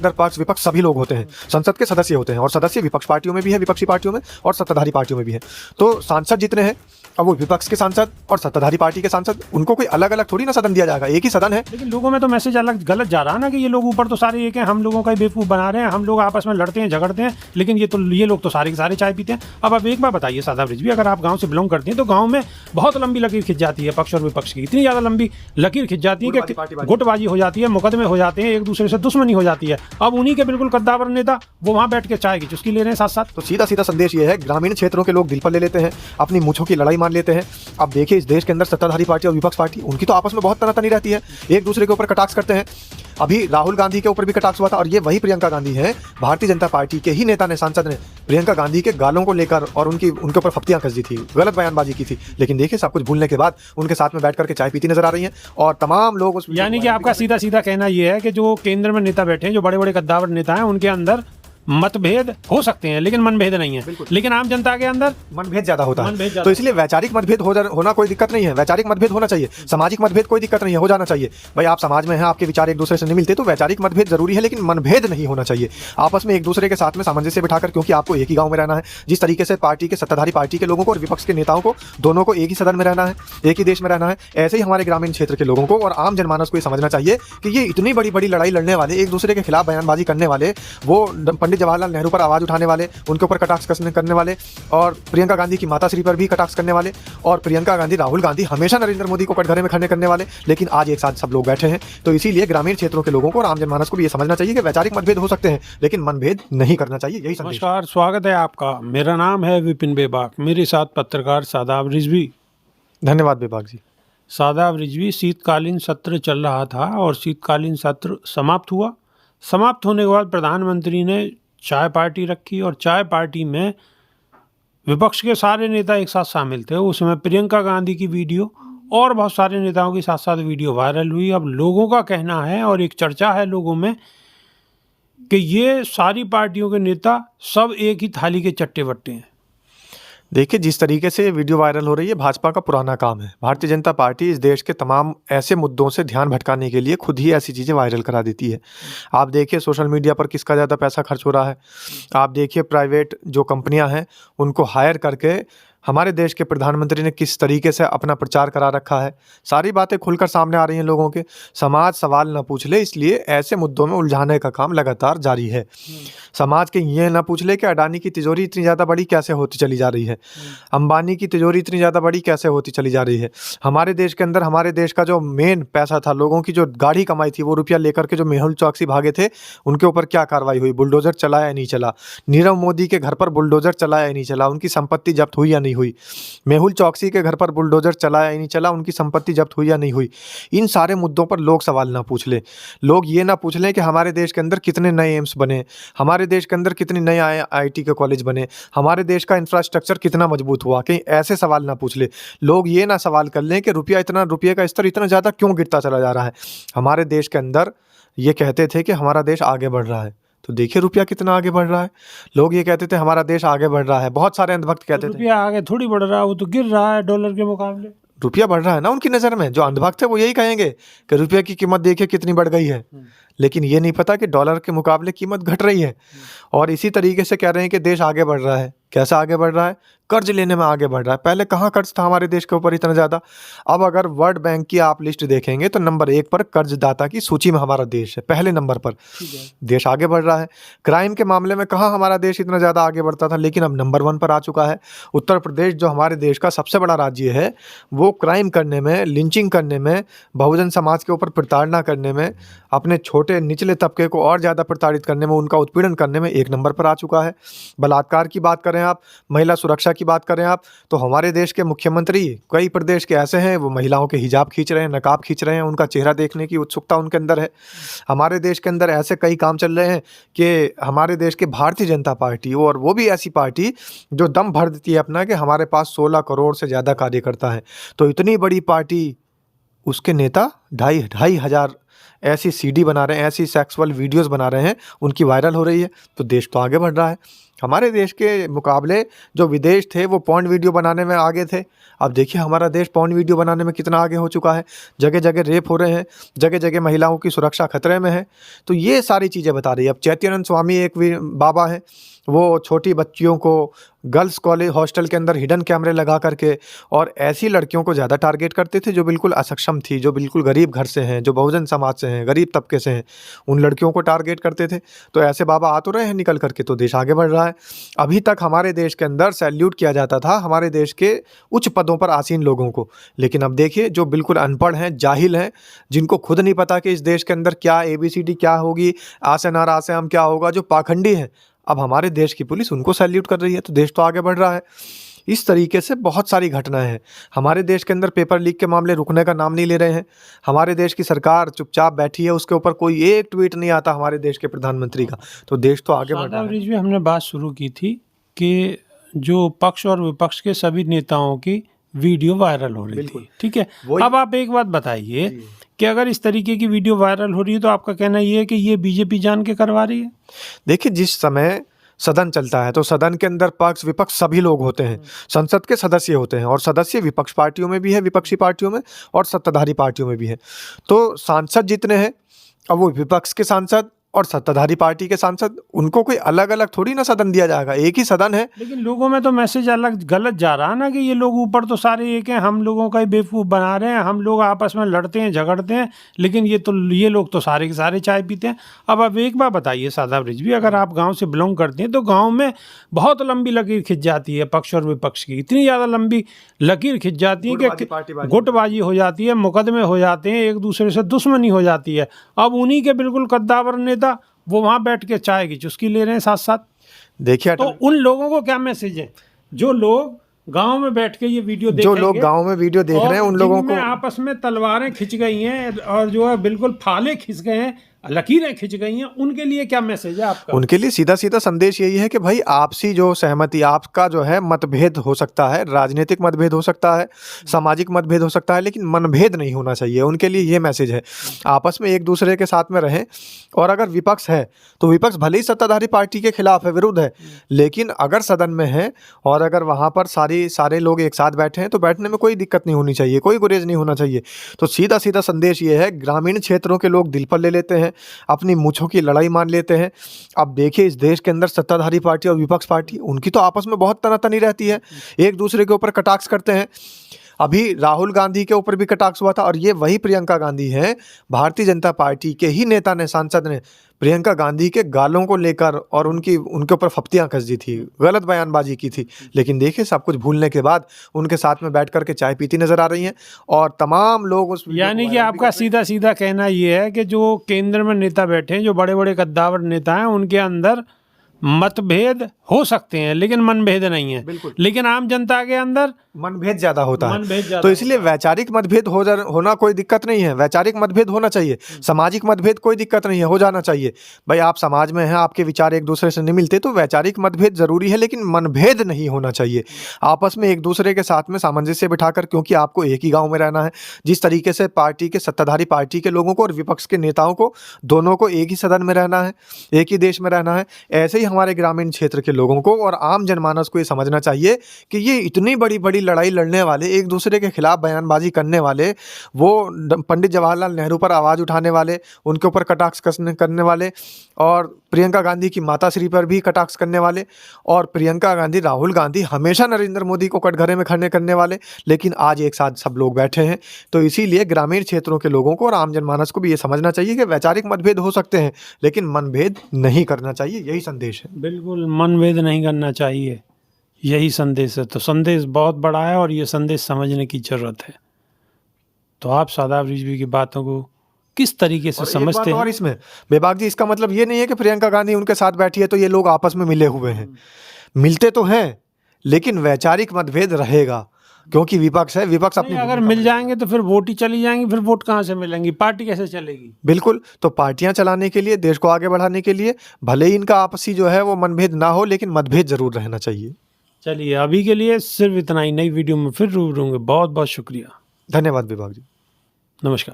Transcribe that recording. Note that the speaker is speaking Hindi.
निरपक्ष विपक्ष सभी लोग होते हैं, संसद के सदस्य होते हैं, और सदस्य विपक्ष पार्टियों में भी है, विपक्षी पार्टियों में और सत्ताधारी पार्टियों में भी है। तो सांसद जितने हैं, अब वो विपक्ष के सांसद और सत्ताधारी पार्टी के सांसद, उनको कोई अलग अलग थोड़ी ना सदन दिया जाएगा, एक ही सदन है। लेकिन लोगों में तो मैसेज अलग गलत जा रहा है ना कि ये लोग ऊपर तो सारे एक हैं, हम लोगों का ही बेवकूफ़ बना रहे हैं, हम लोग आपस में लड़ते हैं झगड़ते हैं, लेकिन ये लोग तो सारे के सारे चाय पीते हैं। अब आप एक बार बताइए शादाब रिजवी, अगर आप गाँव से बिलोंग करते हैं तो गाँव में बहुत लंबी लकीर खिंच जाती है पक्ष और विपक्ष की, इतनी ज़्यादा लंबी लकीर खिंच जाती है कि गुटबाजी हो जाती है, मुकदमे हो जाते हैं, एक दूसरे से दुश्मनी हो जाती है। अब उन्हीं के बिल्कुल कद्दावर नेता वो वहाँ बैठ के चाय की चुस्की ले रहे हैं साथ साथ। तो सीधा सीधा संदेश ये है, ग्रामीण क्षेत्रों के लोग दिल पर ले लेते हैं, अपनी मूंछों की लड़ाई मान लेते हैं। अब देखिए इस देश के अंदर सत्ताधारी पार्टी और विपक्ष पार्टी, उनकी तो आपस में बहुत तनातनी रहती है, एक दूसरे के ऊपर कटाक्ष करते हैं। अभी राहुल गांधी के ऊपर भी कटाक्ष हुआ था, और ये वही प्रियंका गांधी है, भारतीय जनता पार्टी के ही नेता ने, सांसद ने प्रियंका गांधी के गालों को लेकर और उनके ऊपर फप्तियां कस दी थी, गलत बयानबाजी की थी। लेकिन देखिए सब कुछ भूलने के बाद उनके साथ में बैठ करके चाय पीती नजर आ रही हैं, और तमाम लोग उस, यानी कि आपका सीधा सीधा कहना यह है कि जो केंद्र में नेता बैठे हैं, जो बड़े बड़े कद्दावर नेता हैं, उनके अंदर मतभेद हो सकते हैं लेकिन मनभेद नहीं है। लेकिन आम जनता के अंदर मनभेद ज्यादा होता है, तो इसलिए वैचारिक मतभेद होना कोई दिक्कत नहीं है, वैचारिक मतभेद होना चाहिए, सामाजिक मतभेद कोई दिक्कत नहीं है, हो जाना चाहिए। भाई आप समाज में हैं, आपके विचार एक दूसरे से नहीं मिलते, तो वैचारिक मतभेद जरूरी है, लेकिन मनभेद नहीं होना चाहिए। आपस में एक दूसरे के साथ में सामंजस्य बिठाकर, क्योंकि आपको एक ही गाँव में रहना है, जिस तरीके से पार्टी के सत्ताधारी पार्टी के लोगों को और विपक्ष के नेताओं को दोनों को एक ही सदन में रहना है, एक ही देश में रहना है, ऐसे ही हमारे ग्रामीण क्षेत्र के लोगों को और आम जनमानस को ये समझना चाहिए कि ये इतनी बड़ी बड़ी लड़ाई लड़ने वाले, एक दूसरे के खिलाफ बयानबाजी करने वाले, वो पंडित जवाहरलाल नेहरू पर आवाज उठाने वाले, उनके ऊपर कटाक्ष करने वाले, और प्रियंका गांधी की माताश्री पर भी कटाक्ष करने वाले, और प्रियंका गांधी, राहुल गांधी हमेशा नरेंद्र मोदी को कटघरे में खड़े करने वाले, लेकिन आज एक साथ सब लोग बैठे हैं। तो इसीलिए ग्रामीण क्षेत्रों के लोगों को और आम जनमानस को भी ये समझना चाहिए कि वैचारिक मतभेद हो सकते हैं, लेकिन मनभेद नहीं करना चाहिए। यही संदेश। नमस्कार, स्वागत है आपका। मेरा नाम है विपिन बेबाक, मेरे साथ पत्रकार शादाब रिजवी। धन्यवाद बेबाक जी। शादाब रिजवी, शीतकालीन सत्र चल रहा था और शीतकालीन सत्र समाप्त हुआ। समाप्त होने के बाद प्रधानमंत्री ने चाय पार्टी रखी और चाय पार्टी में विपक्ष के सारे नेता एक साथ शामिल थे। उसमें प्रियंका गांधी की वीडियो और बहुत सारे नेताओं की साथ साथ वीडियो वायरल हुई। अब लोगों का कहना है और एक चर्चा है लोगों में कि ये सारी पार्टियों के नेता सब एक ही थाली के चट्टे बट्टे हैं। देखिए जिस तरीके से वीडियो वायरल हो रही है, भाजपा का पुराना काम है। भारतीय जनता पार्टी इस देश के तमाम ऐसे मुद्दों से ध्यान भटकाने के लिए खुद ही ऐसी चीज़ें वायरल करा देती है। आप देखिए सोशल मीडिया पर किसका ज़्यादा पैसा खर्च हो रहा है, आप देखिए प्राइवेट जो कंपनियां हैं उनको हायर करके हमारे देश के प्रधानमंत्री ने किस तरीके से अपना प्रचार करा रखा है। सारी बातें खुलकर सामने आ रही हैं लोगों के। समाज सवाल ना पूछ ले, इसलिए ऐसे मुद्दों में उलझाने का काम लगातार जारी है। समाज के ये ना पूछ ले कि अडानी की तिजोरी इतनी ज़्यादा बड़ी कैसे होती चली जा रही है, अंबानी की तिजोरी इतनी ज़्यादा बड़ी कैसे होती चली जा रही है। हमारे देश के अंदर हमारे देश का जो मेन पैसा था, लोगों की जो गाढ़ी कमाई थी, वो रुपया लेकर के जो मेहुल चौकसी भागे थे, उनके ऊपर क्या कार्रवाई हुई? बुलडोजर चला या नहीं चला? नीरव मोदी के घर पर बुलडोजर चला या नहीं चला? उनकी संपत्ति जब्त हुई या नहीं हुई? मेहुल चौकसी के घर पर बुलडोजर चला या नहीं चला? उनकी संपत्ति जब्त हुई या नहीं हुई? इन सारे मुद्दों पर लोग सवाल ना पूछ ले। लोग ये ना पूछ लें कि हमारे देश के अंदर कितने नए एम्स बने, हमारे देश के अंदर कितने नए आईआईटी के कॉलेज बने, हमारे देश का इंफ्रास्ट्रक्चर कितना मजबूत हुआ। कहीं ऐसे सवाल ना पूछ ले। लोग ये ना सवाल कर लें कि रुपये का स्तर इतना ज़्यादा क्यों गिरता चला जा रहा है। हमारे देश के अंदर ये कहते थे कि हमारा देश आगे बढ़ रहा है, तो देखिए रुपया कितना आगे बढ़ रहा है। लोग ये कहते थे हमारा देश आगे बढ़ रहा है, बहुत सारे अंधभक्त कहते थे रुपया आगे थोड़ी बढ़ रहा है, वो तो गिर रहा है डॉलर के मुकाबले। रुपया बढ़ रहा है ना उनकी नज़र में। जो अंधभक्त है वो यही कहेंगे कि रुपये की कीमत देखिए कितनी बढ़ गई है, लेकिन ये नहीं पता कि डॉलर के मुकाबले कीमत घट रही है। और इसी तरीके से कह रहे हैं कि देश आगे बढ़ रहा है। कैसा आगे बढ़ रहा है? कर्ज लेने में आगे बढ़ रहा है। पहले कहाँ कर्ज था हमारे देश के ऊपर इतना ज़्यादा। अब अगर वर्ल्ड बैंक की आप लिस्ट देखेंगे तो नंबर 1 पर कर्जदाता की सूची में हमारा देश है, पहले नंबर पर। देश आगे बढ़ रहा है। क्राइम के मामले में कहाँ हमारा देश इतना ज़्यादा आगे बढ़ता था, लेकिन अब नंबर 1 पर आ चुका है। उत्तर प्रदेश जो हमारे देश का सबसे बड़ा राज्य है, वो क्राइम करने में, लिंचिंग करने में, बहुजन समाज के ऊपर प्रताड़ना करने में, अपने छोटे निचले तबके को और ज़्यादा प्रताड़ित करने में, उनका उत्पीड़न करने में 1 नंबर पर आ चुका है। बलात्कार की बात करें आप, महिला सुरक्षा की बात करें आप, तो हमारे देश के मुख्यमंत्री कई प्रदेश के ऐसे हैं, वो महिलाओं के हिजाब खींच रहे हैं, नकाब खींच रहे हैं, उनका चेहरा देखने की उत्सुकता उनके अंदर है। हमारे देश के अंदर ऐसे कई काम चल रहे हैं कि हमारे देश के भारतीय जनता पार्टी, और वो भी ऐसी पार्टी जो दम भर देती है अपना कि हमारे पास 16 करोड़ से ज़्यादा कार्यकर्ता है। तो इतनी बड़ी पार्टी, उसके नेता 2,500 ऐसी सीडी बना रहे हैं, ऐसी सेक्सुअल वीडियोस बना रहे हैं, उनकी वायरल हो रही है, तो देश तो आगे बढ़ रहा है। हमारे देश के मुकाबले जो विदेश थे वो पॉर्न वीडियो बनाने में आगे थे। अब देखिए हमारा देश पॉर्न वीडियो बनाने में कितना आगे हो चुका है। जगह जगह रेप हो रहे हैं, जगह जगह महिलाओं की सुरक्षा खतरे में है। तो ये सारी चीज़ें बता रही है। अब चैत्यानंद स्वामी एक बाबा हैं, वो छोटी बच्चियों को गर्ल्स कॉलेज हॉस्टल के अंदर हिडन कैमरे लगा करके और ऐसी लड़कियों को ज़्यादा टारगेट करते थे जो बिल्कुल असक्षम थी, जो बिल्कुल गरीब घर से हैं, जो बहुजन समाज से हैं, गरीब तबके से हैं, उन लड़कियों को टारगेट करते थे। तो ऐसे बाबा आ तो रहे हैं निकल करके, तो देश आगे बढ़ रहा है। अभी तक हमारे देश के अंदर सैल्यूट किया जाता था हमारे देश के उच्च पदों पर आसीन लोगों को, लेकिन अब देखिए जो बिल्कुल अनपढ़ हैं, जाहिल हैं, जिनको खुद नहीं पता कि इस देश के अंदर क्या ABCD क्या होगी, आ से नार आ से हम क्या होगा, जो पाखंडी हैं, अब हमारे देश की पुलिस उनको सैल्यूट कर रही है। तो देश तो आगे बढ़ रहा है। इस तरीके से बहुत सारी घटनाएं हैं। हमारे देश के अंदर पेपर लीक के मामले रुकने का नाम नहीं ले रहे हैं। हमारे देश की सरकार चुपचाप बैठी है, उसके ऊपर कोई एक ट्वीट नहीं आता हमारे देश के प्रधानमंत्री का। तो देश तो आगे बढ़ रहा है। में हमने बात शुरू की थी कि जो पक्ष और विपक्ष के सभी नेताओं की वीडियो वायरल हो रही थी, ठीक है। अब आप एक बात बताइए कि अगर इस तरीके की वीडियो वायरल हो रही है तो आपका कहना ये है कि ये बीजेपी जान के करवा रही है? देखिए जिस समय सदन चलता है तो सदन के अंदर पक्ष विपक्ष सभी लोग होते हैं, संसद के सदस्य होते हैं, और सदस्य विपक्ष पार्टियों में भी है, विपक्षी पार्टियों में और सत्ताधारी पार्टियों में भी है। तो सांसद जितने हैं, अब वो विपक्ष के सांसद और सत्ताधारी पार्टी के सांसद, उनको कोई अलग अलग थोड़ी ना सदन दिया जाएगा, एक ही सदन है। लेकिन लोगों में तो मैसेज अलग गलत जा रहा है ना कि ये लोग ऊपर तो सारे एक हैं, हम लोगों का ही बेवकूफ़ बना रहे हैं, हम लोग आपस में लड़ते हैं झगड़ते हैं, लेकिन ये लोग तो सारे के सारे चाय पीते हैं। अब एक बार बताइए शादाब रिजवी, अगर आप गाँव से बिलोंग करते हैं तो गाँव में बहुत लंबी लकीर खिंच जाती है पक्ष और विपक्ष की, इतनी ज़्यादा लंबी लकीर खिंच जाती है कि गुटबाजी हो जाती है, मुकदमे हो जाते हैं, एक दूसरे से दुश्मनी हो जाती है। अब उन्हीं के बिल्कुल कद्दावर नेता वो वहां बैठ के चाय की चुस्की ले रहे हैं साथ साथ। देखिए तो उन लोगों को क्या मैसेज है जो लोग गांव में बैठ के ये वीडियो देख जो लोग गांव में वीडियो देख रहे हैं उन लोगों को आपस में तलवारें खिंच गई हैं और जो है बिल्कुल फाले खिंच गए हैं, लकीरें खिंच गई हैं, उनके लिए क्या मैसेज है आपका? उनके लिए सीधा सीधा संदेश यही है कि भाई आपसी जो सहमति, आपका जो है मतभेद हो सकता है, राजनीतिक मतभेद हो सकता है, सामाजिक मतभेद हो सकता है, लेकिन मनभेद नहीं होना चाहिए। उनके लिए ये मैसेज है, आपस में एक दूसरे के साथ में रहें। और अगर विपक्ष है तो विपक्ष भले ही सत्ताधारी पार्टी के खिलाफ है, विरुद्ध है, लेकिन अगर सदन में है और अगर वहाँ पर सारे लोग एक साथ बैठे हैं तो बैठने में कोई दिक्कत नहीं होनी चाहिए, कोई गुरेज नहीं होना चाहिए। तो सीधा सीधा संदेश ये है, ग्रामीण क्षेत्रों के लोग दिल पर ले लेते हैं, अपनी मूंछों की लड़ाई मान लेते हैं। अब देखिए इस देश के अंदर सत्ताधारी पार्टी और विपक्ष पार्टी, उनकी तो आपस में बहुत तनातनी रहती है, एक दूसरे के ऊपर कटाक्ष करते हैं। अभी राहुल गांधी के ऊपर भी कटाक्ष हुआ था, और ये वही प्रियंका गांधी हैं, भारतीय जनता पार्टी के ही नेता ने, सांसद ने प्रियंका गांधी के गालों को लेकर और उनके ऊपर फप्तियां कस दी थी, गलत बयानबाजी की थी। लेकिन देखिए सब कुछ भूलने के बाद उनके साथ में बैठ करके चाय पीती नजर आ रही हैं और तमाम लोग उस, यानी कि आपका सीधा सीधा कहना ये है कि जो केंद्र में नेता बैठे हैं, जो बड़े बड़े कद्दावर नेता हैं, उनके अंदर मतभेद हो सकते हैं लेकिन मनभेद नहीं है। बिल्कुल। लेकिन आम जनता के अंदर मनभेद ज्यादा होता है। तो इसलिए वैचारिक मतभेद होना कोई दिक्कत नहीं है, वैचारिक मतभेद होना चाहिए, सामाजिक मतभेद कोई दिक्कत नहीं है, हो जाना चाहिए। भाई आप समाज में हैं, आपके विचार एक दूसरे से नहीं मिलते तो वैचारिक मतभेद जरूरी है, लेकिन मनभेद नहीं होना चाहिए। आपस में एक दूसरे के साथ में सामंजस्य बिठाकर, क्योंकि आपको एक ही गाँव में रहना है, जिस तरीके से पार्टी के सत्ताधारी पार्टी के लोगों को और विपक्ष के नेताओं को, दोनों को एक ही सदन में रहना है, एक ही देश में रहना है। ऐसे ही हमारे ग्रामीण क्षेत्र के लोगों को और आम जनमानस को ये समझना चाहिए कि ये इतनी बड़ी बड़ी लड़ाई लड़ने वाले, एक दूसरे के खिलाफ बयानबाजी करने वाले, वो पंडित जवाहरलाल नेहरू पर आवाज़ उठाने वाले, उनके ऊपर कटाक्ष करने वाले, और प्रियंका गांधी की माताश्री पर भी कटाक्ष करने वाले, और प्रियंका गांधी, राहुल गांधी हमेशा नरेंद्र मोदी को कटघरे में खड़े करने वाले, लेकिन आज एक साथ सब लोग बैठे हैं। तो इसीलिए ग्रामीण क्षेत्रों के लोगों को और आम जनमानस को भी ये समझना चाहिए कि वैचारिक मतभेद हो सकते हैं लेकिन मनभेद नहीं करना चाहिए, यही संदेश है। बिल्कुल, मनभेद नहीं करना चाहिए, यही संदेश है। तो संदेश बहुत बड़ा है और ये संदेश समझने की ज़रूरत है। तो आप शादाब रिजवी की बातों को किस तरीके से समझते हैं? और इसमें बेबाक जी, इसका मतलब ये नहीं है कि प्रियंका गांधी उनके साथ बैठी है तो ये लोग आपस में मिले हुए हैं, मिलते तो हैं लेकिन वैचारिक मतभेद रहेगा, क्योंकि विपक्ष है, विपक्ष अपनी, अगर मिल जाएंगे तो फिर वोट ही चली जाएंगी, फिर वोट कहाँ से मिलेंगी, पार्टी कैसे चलेगी? बिल्कुल। तो पार्टियां चलाने के लिए, देश को आगे बढ़ाने के लिए भले ही इनका आपसी जो है वो मनभेद ना हो, लेकिन मतभेद जरूर रहना चाहिए। चलिए अभी के लिए सिर्फ इतना ही, नई वीडियो में फिर रूबरू होंगे। बहुत बहुत शुक्रिया, धन्यवाद विभाग जी, नमस्कार।